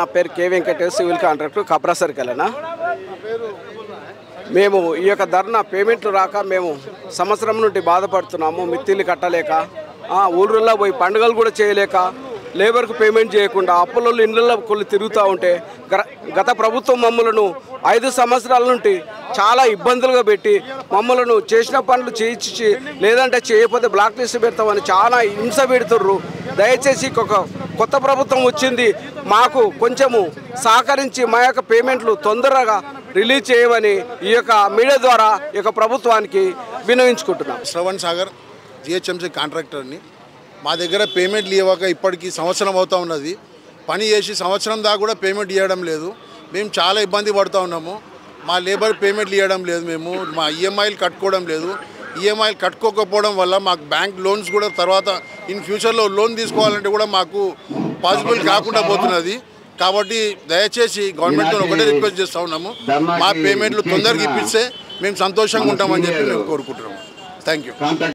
నా పేరు కే Venkatesh, civil contractor, Kapra సర్కిల్నా. మేము ఈ యొక్క ధర్నా పేమెంట్లు రాక మేము సంవత్సరం నుండి బాధపడుతున్నాము. మిత్తిల్లు కట్టలేక, ఊళ్ళల్లో పోయి పండుగలు కూడా చేయలేక, లేబర్కు పేమెంట్ చేయకుండా అప్పులలో ఇళ్ళల్లో కొలు తిరుగుతూ ఉంటే గత ప్రభుత్వం మమ్మలను 5 సంవత్సరాల నుండి చాలా ఇబ్బందులుగా పెట్టి మమ్మలను చేసిన పనులు చేయించి లేదంటే చేయకపోతే బ్లాక్ లిస్ట్ పెడతామని చాలా హింస పెడుతుర్రు. దయచేసి ఒక కొత్త ప్రభుత్వం వచ్చింది, మాకు కొంచెము సహకరించి మా యొక్క పేమెంట్లు తొందరగా రిలీజ్ చేయమని ఈ యొక్క మీడియా ద్వారా ఈ యొక్క ప్రభుత్వానికి విన్నవించుకుంటున్నాం. శ్రవణ్ సాగర్ జిహెచ్ఎంసీ కాంట్రాక్టర్ని. మా దగ్గర పేమెంట్లు ఇవ్వక ఇప్పటికీ సంవత్సరం అవుతూ ఉన్నది. పని చేసి సంవత్సరం దాకా కూడా పేమెంట్ ఇవ్వడం లేదు. మేము చాలా ఇబ్బంది పడుతూ ఉన్నాము. మా లేబర్ పేమెంట్లు ఇవ్వడం లేదు, మేము మా ఈఎంఐలు కట్టుకోవడం లేదు. ఈఎంఐలు కట్టుకోకపోవడం వల్ల మాకు బ్యాంక్ లోన్స్ కూడా తర్వాత ఇన్ ఫ్యూచర్లో లోన్ తీసుకోవాలంటే కూడా మాకు పాసిబుల్ కాకుండా పోతున్నది. కాబట్టి దయచేసి గవర్నమెంట్తో ఒకటే రిక్వెస్ట్ చేస్తూ ఉన్నాము, మా పేమెంట్లు తొందరగా ఇప్పిస్తే మేము సంతోషంగా ఉంటామని చెప్పి మేము కోరుకుంటున్నాము. Thank you.